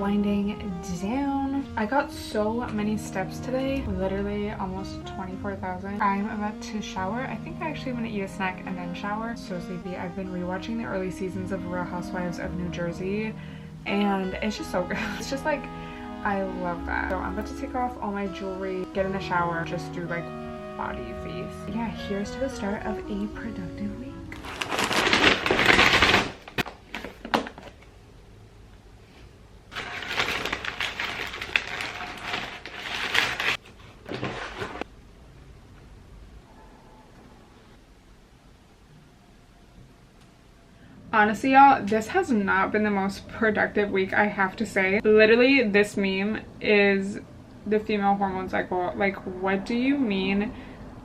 winding down. I got so many steps today, literally almost 24,000. I'm about to shower. I think I actually want to eat a snack and then shower. So sleepy. I've been rewatching the early seasons of Real Housewives of New Jersey and it's just so good. It's just like, I love that. So I'm about to take off all my jewelry, get in the shower, just do like body, face. Yeah, here's to the start of a productive week. Honestly, y'all, this has not been the most productive week, I have to say. Literally, this meme is the female hormone cycle. Like, what do you mean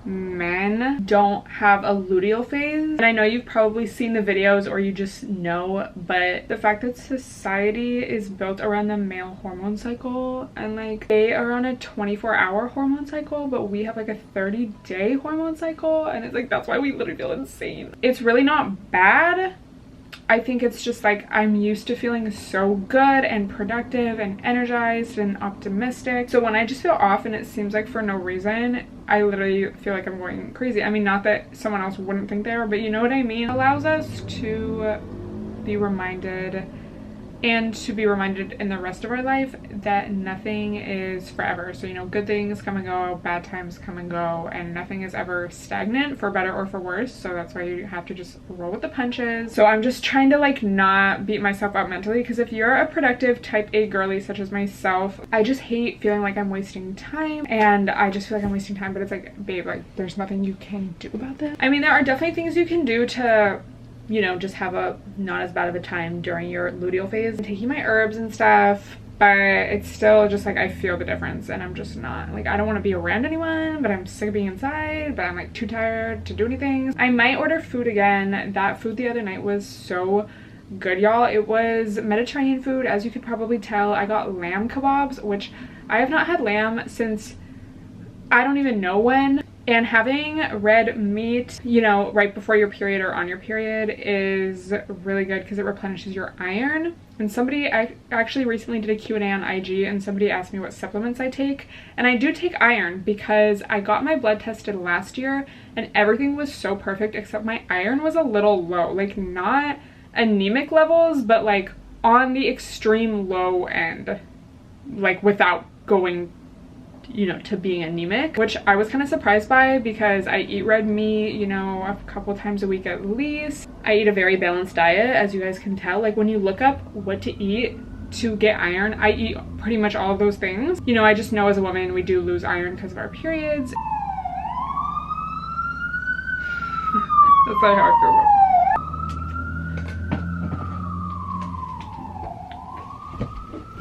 men don't have a luteal phase? And I know you've probably seen the videos or you just know, but the fact that society is built around the male hormone cycle and like they are on a 24-hour hormone cycle, but we have like a 30-day hormone cycle, and it's like that's why we literally feel insane. It's really not bad. I think it's just like I'm used to feeling so good and productive and energized and optimistic. So when I just feel off and it seems like for no reason, I literally feel like I'm going crazy. I mean, not that someone else wouldn't think they are, but you know what I mean? It allows us to be reminded and to be reminded in the rest of our life that nothing is forever. So, you know, good things come and go, bad times come and go, and nothing is ever stagnant for better or for worse. So that's why you have to just roll with the punches. So I'm just trying to like not beat myself up mentally, because if you're a productive type A girly such as myself, I just hate feeling like I'm wasting time, and I just feel like I'm wasting time, but it's like, babe, like there's nothing you can do about that. I mean, there are definitely things you can do to, you know, just have a not as bad of a time during your luteal phase. I'm taking my herbs and stuff, but it's still just like I feel the difference, and I'm just not like, I don't want to be around anyone, but I'm sick of being inside, but I'm like too tired to do anything. I might order food again. That food the other night was so good, y'all. It was Mediterranean food, as you could probably tell. I got lamb kebabs, which I have not had lamb since I don't even know when. And having red meat, you know, right before your period or on your period is really good because it replenishes your iron. And somebody, I actually recently did a Q&A on IG, and somebody asked me what supplements I take. And I do take iron because I got my blood tested last year and everything was so perfect except my iron was a little low. Like, not anemic levels, but like on the extreme low end, like without going, you know, to being anemic, which I was kind of surprised by because I eat red meat, you know, a couple times a week at least. I eat a very balanced diet, as you guys can tell. Like, when you look up what to eat to get iron, I eat pretty much all of those things. You know, I just know as a woman we do lose iron because of our periods. That's not how I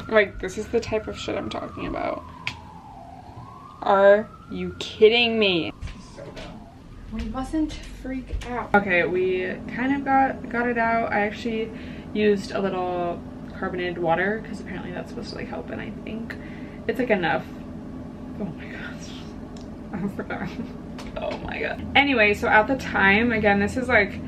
feel. Like, this is the type of shit I'm talking about. Are you kidding me? So dumb. We mustn't freak out. Okay, we kind of got it out. I actually used a little carbonated water because apparently that's supposed to like help, and I think it's like enough. Oh my gosh. I forgot. Oh my god. Anyway, so at the time, again, this is like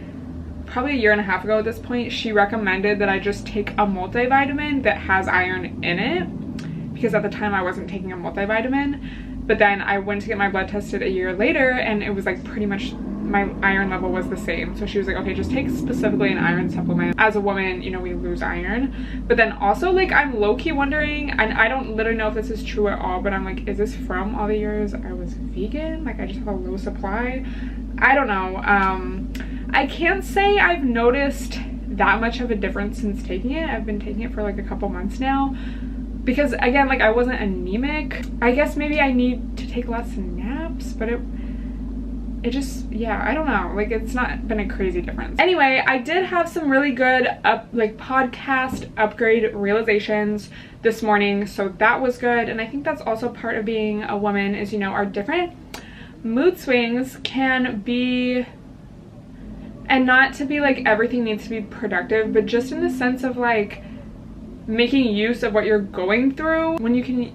probably a year and a half ago at this point, she recommended that I just take a multivitamin that has iron in it, because at the time I wasn't taking a multivitamin. But then I went to get my blood tested a year later and it was like pretty much my iron level was the same. So she was like, okay, just take specifically an iron supplement. As a woman, you know, we lose iron. But then also, like, I'm low-key wondering, and I don't literally know if this is true at all, but I'm like, is this from all the years I was vegan? Like, I just have a low supply? I don't know. I can't say I've noticed that much of a difference since taking it. I've been taking it for like a couple months now. Because again, like, I wasn't anemic. I guess maybe I need to take less naps, but it just, yeah, I don't know. Like, it's not been a crazy difference. Anyway, I did have some really good podcast upgrade realizations this morning, so that was good. And I think that's also part of being a woman is, you know, our different mood swings can be, and not to be like everything needs to be productive, but just in the sense of like making use of what you're going through, when you can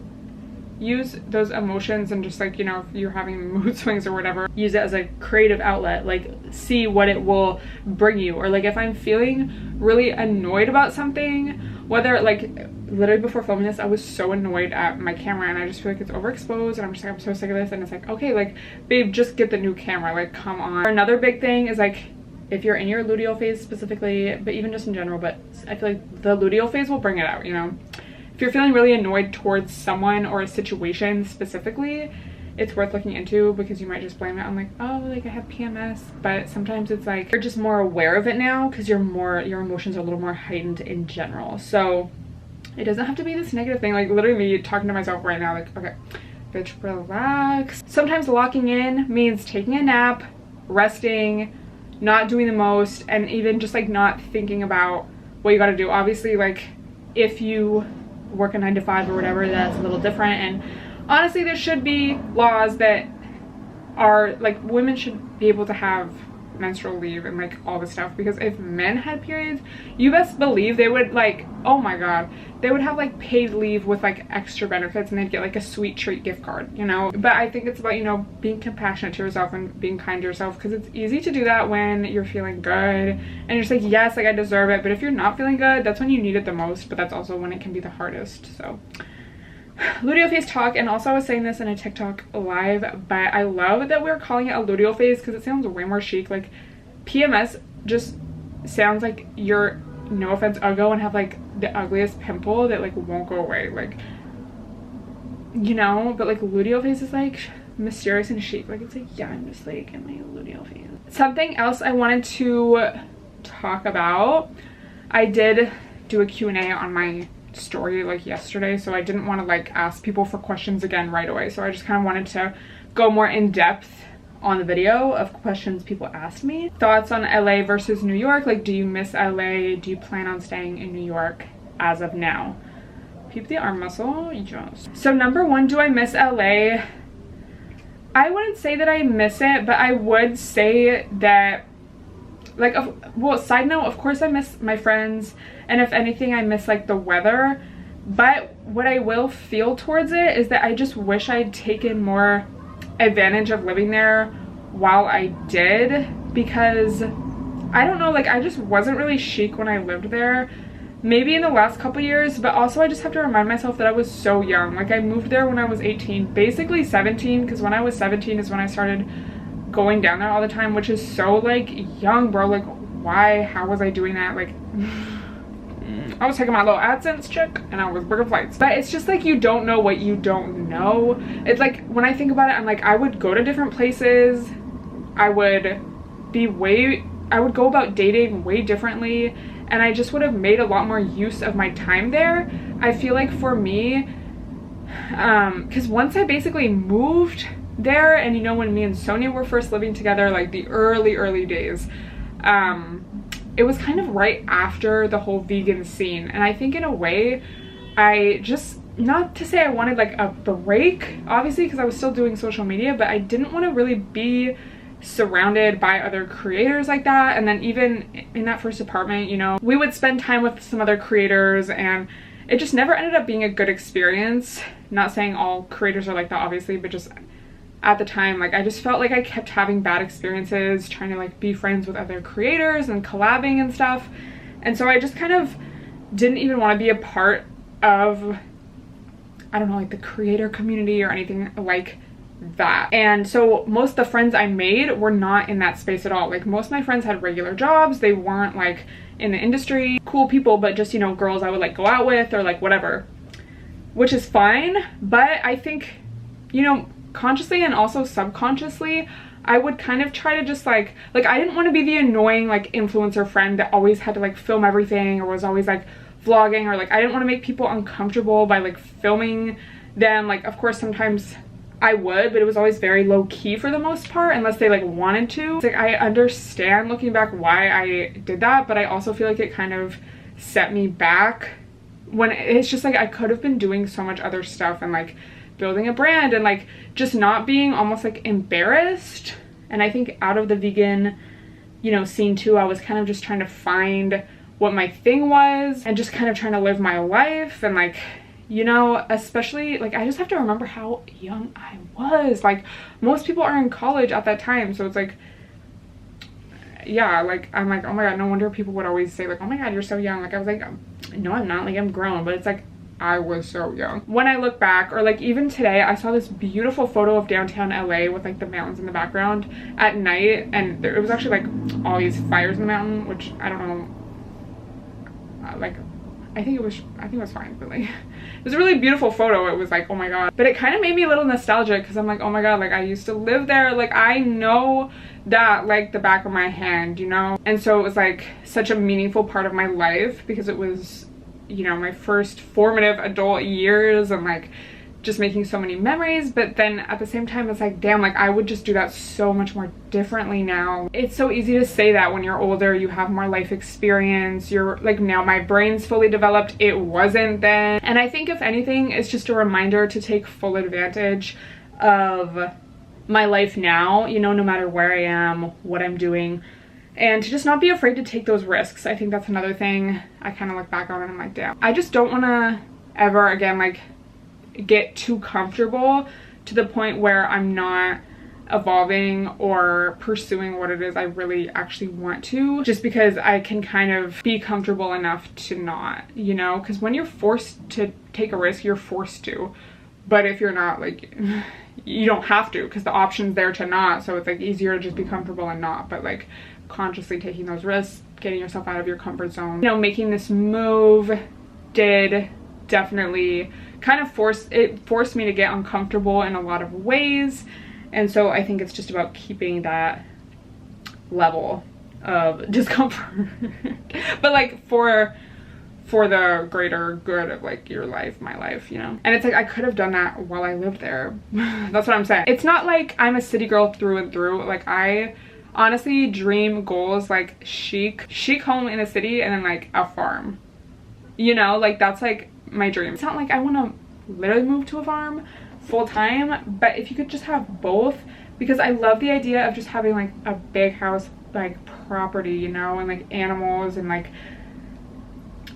use those emotions and just like, you know, if you're having mood swings or whatever, use it as a creative outlet, like see what it will bring you. Or like if I'm feeling really annoyed about something, whether like literally before filming this I was so annoyed at my camera, and I just feel like it's overexposed, and I'm just like, I'm so sick of this. And it's like, okay, like babe, just get the new camera, like come on. Another big thing is like, if you're in your luteal phase specifically, but even just in general, but I feel like the luteal phase will bring it out, you know. If you're feeling really annoyed towards someone or a situation specifically, it's worth looking into, because you might just blame it on like, oh, like I have PMS. But sometimes it's like you're just more aware of it now, because your emotions are a little more heightened in general. So it doesn't have to be this negative thing. Like literally me talking to myself right now, like, okay, bitch, relax. Sometimes locking in means taking a nap, resting, not doing the most, and even just like not thinking about what you got to do. Obviously, like if you work a 9 to 5 or whatever, that's a little different. And honestly, there should be laws that are like, women should be able to have menstrual leave and like all this stuff, because if men had periods, you best believe they would, like, oh my god, they would have like paid leave with like extra benefits, and they'd get like a sweet treat gift card, you know. But I think it's about, you know, being compassionate to yourself and being kind to yourself, because it's easy to do that when you're feeling good and you're just like, yes, like I deserve it. But if you're not feeling good, that's when you need it the most, but that's also when it can be the hardest. So luteal phase talk. And also I was saying this in a TikTok live, but I love that we're calling it a luteal phase, because it sounds way more chic. Like PMS just sounds like you're, no offense, uggo, and have like the ugliest pimple that like won't go away, like, you know. But like luteal phase is like mysterious and chic, like it's like, yeah, I'm just like in my luteal phase. Something else I wanted to talk about, I did do a Q&A on my story like yesterday, so I didn't want to like ask people for questions again right away, so I just kind of wanted to go more in depth on the video of questions people asked me. Thoughts on LA versus New York, like do you miss LA, do you plan on staying in New York as of now? Keep the arm muscle, yes. So number one, do I miss LA? I wouldn't say that I miss it, but I would say that, like, well, side note, of course I miss my friends, and if anything I miss like the weather. But what I will feel towards it is that I just wish I'd taken more advantage of living there while I did, because I don't know, like I just wasn't really chic when I lived there. Maybe in the last couple years, but also I just have to remind myself that I was so young. Like I moved there when I was 18, basically 17, because when I was 17 is when I started going down there all the time, which is so like young, bro. Like why, how was I doing that? Like I was taking my little AdSense check and I was booking flights. But it's just like, you don't know what you don't know. It's like, when I think about it, I'm like, I would go to different places, I would go about dating way differently, and I just would have made a lot more use of my time there. I feel like for me, because once I basically moved there, and you know, when me and Sonia were first living together, like the early days, it was kind of right after the whole vegan scene. And I think in a way, I just, not to say I wanted like a break, obviously, because I was still doing social media, but I didn't want to really be surrounded by other creators like that. And then even in that first apartment, you know, we would spend time with some other creators, and it just never ended up being a good experience. Not saying all creators are like that, obviously, but just at the time, like I just felt like I kept having bad experiences trying to like be friends with other creators and collabing and stuff. And so I just kind of didn't even want to be a part of, I don't know, like the creator community or anything like that. And so most of the friends I made were not in that space at all. Like most of my friends had regular jobs, they weren't like in the industry, cool people, but just, you know, girls I would like go out with or like whatever, which is fine. But I think, you know, consciously and also subconsciously, I would kind of try to just like I didn't want to be the annoying like influencer friend that always had to like film everything, or was always like vlogging, or like I didn't want to make people uncomfortable by like filming them. Like of course sometimes I would, but it was always very low key for the most part, unless they like wanted to. It's like I understand looking back why I did that, but I also feel like it kind of set me back, when it's just like I could have been doing so much other stuff and like building a brand and like just not being almost like embarrassed. And I think out of the vegan, you know, scene too, I was kind of just trying to find what my thing was and just kind of trying to live my life. And like, you know, especially like I just have to remember how young I was. Like most people are in college at that time, so it's like, yeah, like I'm like, oh my god, no wonder people would always say like, oh my god, you're so young. Like I was like, no, I'm not, like I'm grown, but it's like I was so young. When I look back, or like even today, I saw this beautiful photo of downtown LA with like the mountains in the background at night, and it was actually like all these fires in the mountain, which I don't know, like I think it was fine, but like it was a really beautiful photo. It was like, oh my god. But it kind of made me a little nostalgic because I'm like, oh my god, like I used to live there, like I know that like the back of my hand, you know? And so it was like such a meaningful part of my life because it was, you know, my first formative adult years and like just making so many memories. But then at the same time, it's like, damn, like I would just do that so much more differently now. It's so easy to say that when you're older, you have more life experience, you're like, now my brain's fully developed. It wasn't then. And I think if anything, it's just a reminder to take full advantage of my life now, you know, no matter where I am, what I'm doing, and to just not be afraid to take those risks. I think that's another thing I kind of look back on and I'm like, damn, I just don't want to ever again like get too comfortable to the point where I'm not evolving or pursuing what it is I really actually want to, just because I can kind of be comfortable enough to not, you know, because when you're forced to take a risk, you're forced to. But if you're not, like, you don't have to, because the option's there to not. So it's like easier to just be comfortable and not, but like consciously taking those risks, getting yourself out of your comfort zone. You know, making this move did definitely kind of forced me to get uncomfortable in a lot of ways. And so I think it's just about keeping that level of discomfort, but like for the greater good of like your life, my life, you know. And it's like I could have done that while I lived there. That's what I'm saying. It's not like I'm a city girl through and through. Like I honestly dream goals like chic home in a city and then like a farm, you know, like that's like my dream. It's not like I want to literally move to a farm full time, but if you could just have both, because I love the idea of just having like a big house, like property, you know, and like animals and like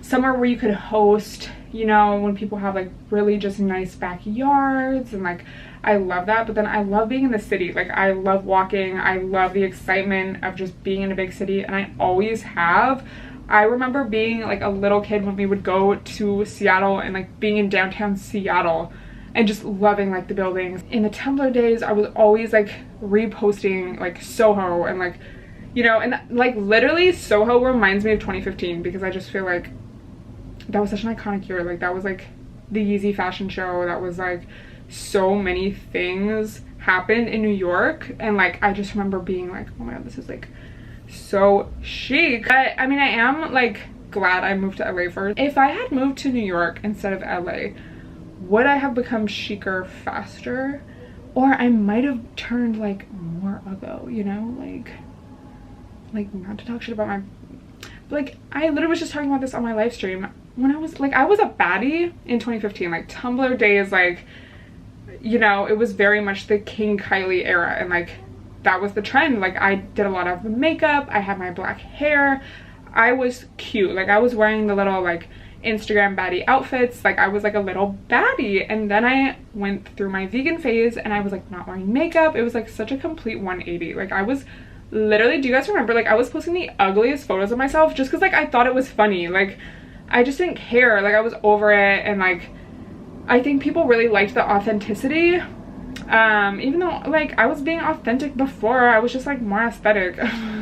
somewhere where you could host, you know, when people have like really just nice backyards, and like I love that. But then I love being in the city. Like I love walking, I love the excitement of just being in a big city, and I always have. I remember being like a little kid when we would go to Seattle and like being in downtown Seattle and just loving like the buildings. In the Tumblr days, I was always like reposting like Soho and like, you know, and like literally Soho reminds me of 2015 because I just feel like that was such an iconic year. Like that was like the Yeezy fashion show. That was like so many things happened in New York, and like I just remember being like, oh my god, this is like so chic. But I mean, I am like glad I moved to LA first. If I had moved to New York instead of LA, would I have become chicer faster? Or I might have turned like more uggo, you know, like not to talk shit about my, but like I literally was just talking about this on my live stream when I was a baddie in 2015, like Tumblr days, like, you know, it was very much the King Kylie era, and like that was the trend. Like I did a lot of makeup, I had my black hair, I was cute, like I was wearing the little like Instagram baddie outfits, like I was like a little baddie. And then I went through my vegan phase and I was like not wearing makeup. It was like such a complete 180. Like I was literally, do you guys remember, like I was posting the ugliest photos of myself just because like I thought it was funny. Like I just didn't care, like I was over it. And like I think people really liked the authenticity, even though like I was being authentic before. I was just like more aesthetic.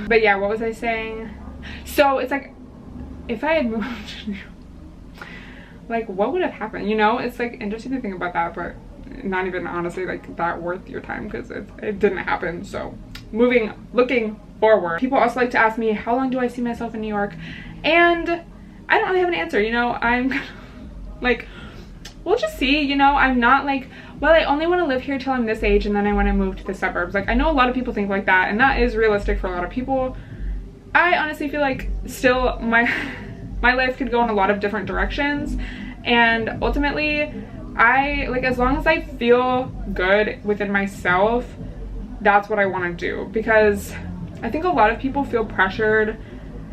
But yeah, what was I saying? So it's like if I had moved like what would have happened, you know? It's like interesting to think about that, but not even honestly like that worth your time because it didn't happen. So looking forward, people also like to ask me how long do I see myself in New York, and I don't really have an answer, you know. I'm like, we'll just see, you know. I'm not like, well, I only want to live here till I'm this age and then I want to move to the suburbs. Like I know a lot of people think like that, and that is realistic for a lot of people. I honestly feel like still my life could go in a lot of different directions, and ultimately I like, as long as I feel good within myself, that's what I want to do. Because I think a lot of people feel pressured,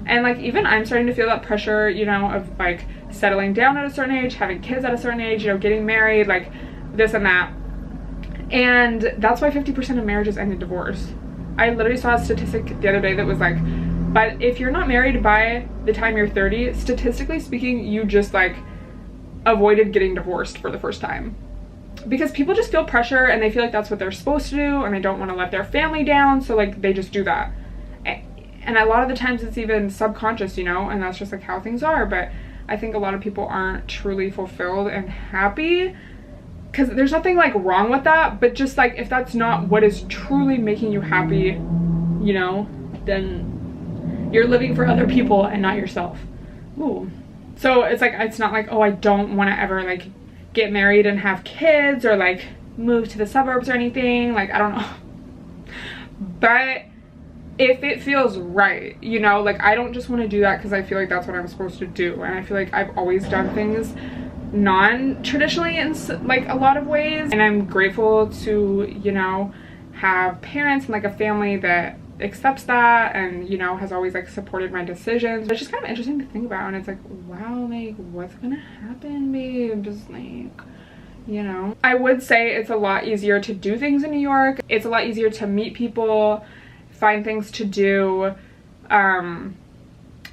and like even I'm starting to feel that pressure, you know, of like settling down at a certain age, having kids at a certain age, you know, getting married, like this and that. And that's why 50% of marriages end in divorce. I literally saw a statistic the other day that was like But if you're not married by the time you're 30, statistically speaking, you just like avoided getting divorced for the first time. Because people just feel pressure and they feel like that's what they're supposed to do, and they don't want to let their family down, so like they just do that. And a lot of the times it's even subconscious, you know, and that's just like how things are. But I think a lot of people aren't truly fulfilled and happy, because there's nothing like wrong with that, but just like if that's not what is truly making you happy, you know, then you're living for other people and not yourself. Ooh. So it's like, it's not like, oh, I don't want to ever like get married and have kids or like move to the suburbs or anything, like I don't know. But if it feels right, you know, like I don't just want to do that because I feel like that's what I'm supposed to do, and I feel like I've always done things non-traditionally in like a lot of ways, and I'm grateful to, you know, have parents and like a family that accepts that and, you know, has always like supported my decisions. It's just kind of interesting to think about, and it's like, wow, like what's gonna happen, babe? Just like, you know, I would say it's a lot easier to do things in New York. It's a lot easier to meet people, find things to do,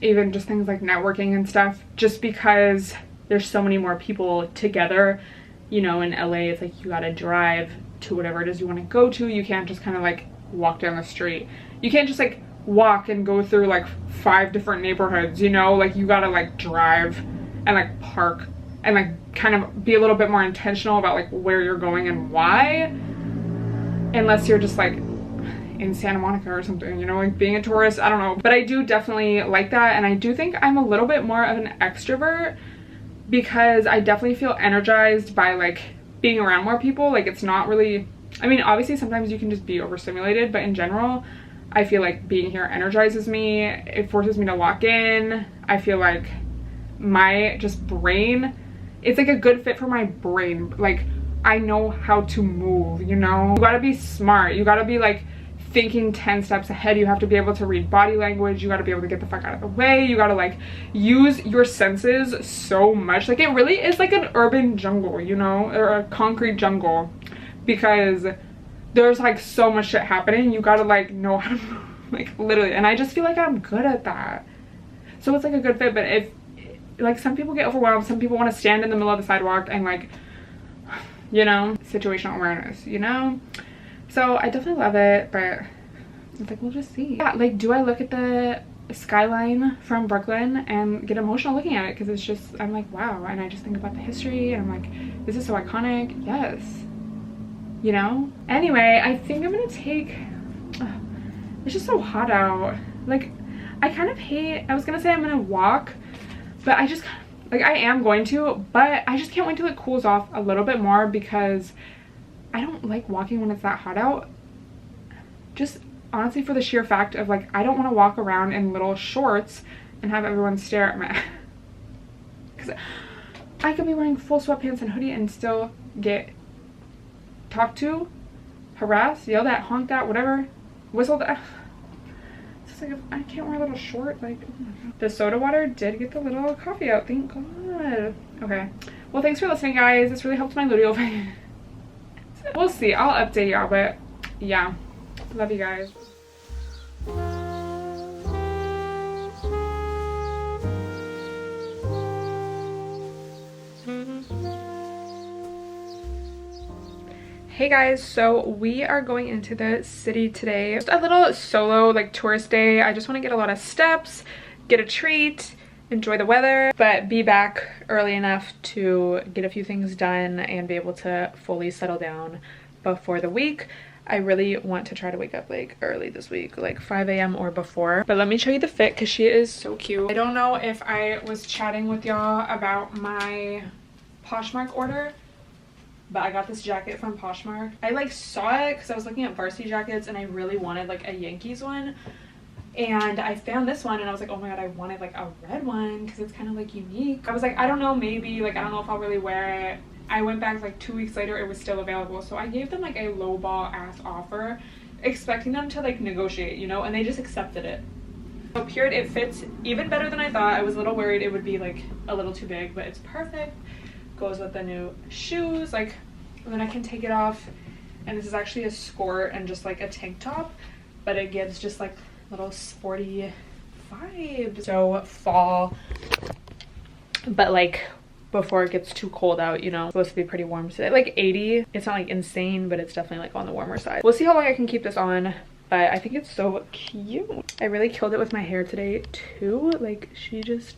even just things like networking and stuff, just because there's so many more people together. You know, in LA it's like you gotta drive to whatever it is you want to go to. You can't just kind of like walk down the street. You can't just like walk and go through like 5 different neighborhoods, you know, like you gotta like drive and like park and like kind of be a little bit more intentional about like where you're going and why, unless you're just like in Santa Monica or something, you know, like being a tourist. I don't know, but I do definitely like that, and I do think I'm a little bit more of an extrovert because I definitely feel energized by like being around more people. Like it's not really, I mean, obviously sometimes you can just be overstimulated, but in general I feel like being here energizes me. It forces me to lock in. I feel like my just brain, it's like a good fit for my brain. Like I know how to move, you know. You gotta be smart, you gotta be like thinking 10 steps ahead. You have to be able to read body language. You got to be able to get the fuck out of the way. You got to like use your senses so much. Like it really is like an urban jungle, you know, or a concrete jungle, because there's like so much shit happening. You got to like know how to move, like literally. And I just feel like I'm good at that. So it's like a good fit. But if like some people get overwhelmed, some people want to stand in the middle of the sidewalk and like, you know, situational awareness, you know. So I definitely love it, but it's like, we'll just see. Yeah, like, do I look at the skyline from Brooklyn and get emotional looking at it? Because it's just, I'm like, wow. And I just think about the history and I'm like, this is so iconic. Yes. You know? Anyway, I think I'm gonna take, it's just so hot out. Like, I kind of hate, I was gonna say I'm gonna walk, but I just, like, I am going to, but I just can't wait till it cools off a little bit more, because I don't like walking when it's that hot out. Just honestly for the sheer fact of like, I don't want to walk around in little shorts and have everyone stare at me. Because I could be wearing full sweatpants and hoodie and still get talked to, harassed, yelled at, honked at, whatever, whistled at. It's just like, if I can't wear a little short, like, oh my God. The soda water did get the little coffee out, thank God. Okay, well, thanks for listening, guys. This really helps my luteal. We'll see, I'll update y'all, but yeah, love you guys. Hey guys, so we are going into the city today. Just a little solo like tourist day. I just want to get a lot of steps, get a treat, enjoy the weather, but be back early enough to get a few things done and be able to fully settle down before the week. I really want to try to wake up like early this week, like 5 a.m. or before. But let me show you the fit because she is so cute. I don't know if I was chatting with y'all about my Poshmark order, but I got this jacket from Poshmark. I like saw it because I was looking at varsity jackets and I really wanted like a Yankees one. And I found this one and I was like, oh my God, I wanted like a red one because it's kind of like unique. I was like, I don't know, maybe, like I don't know if I'll really wear it. I went back like 2 weeks later, it was still available. So I gave them like a lowball ass offer, expecting them to like negotiate, you know, and they just accepted it. So period, it fits even better than I thought. I was a little worried it would be like a little too big, but it's perfect. Goes with the new shoes, like, and then I can take it off. And this is actually a skirt and just like a tank top, but it gives just like little sporty vibe. So fall, but like before it gets too cold out, you know. It's supposed to be pretty warm today, like 80. It's not like insane, but it's definitely like on the warmer side. We'll see how long I can keep this on, but I think it's so cute. I really killed it with my hair today too. Like she just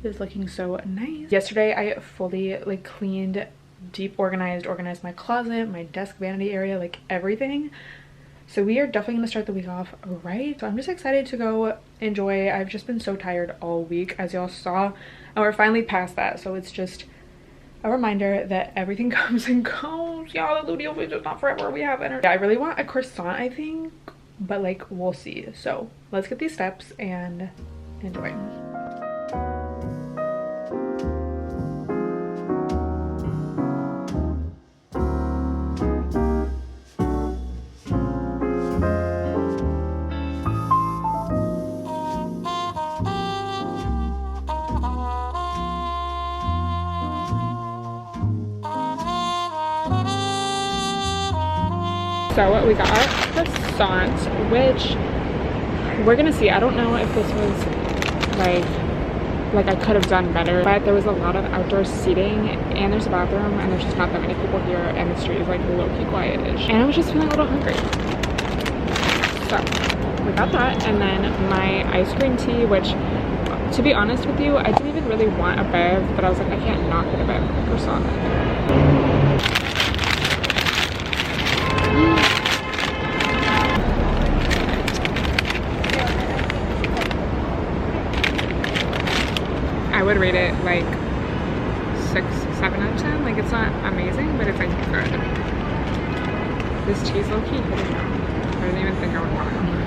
is looking so nice. Yesterday I fully like cleaned, organized my closet, my desk vanity area, like everything. So we are definitely gonna start the week off right. So I'm just excited to go enjoy. I've just been so tired all week, as y'all saw, and we're finally past that. So it's just a reminder that everything comes and goes. Y'all, the luteal is just not forever. We have energy. I really want a croissant, I think, but like we'll see. So let's get these steps and enjoy. So we got our croissant, which we're gonna see. I don't know if this was like I could have done better, but there was a lot of outdoor seating and there's a bathroom and there's just not that many people here and the street is like low-key quiet-ish. And I was just feeling a little hungry. So we got that, and then my ice cream tea, which to be honest with you, I didn't even really want a bev, but I was like, I can't not get a bev with a croissant. I would rate it like 6, 7 out of 10. Like it's not amazing, but it's like good. This cheese low-key, I didn't even think I would want it.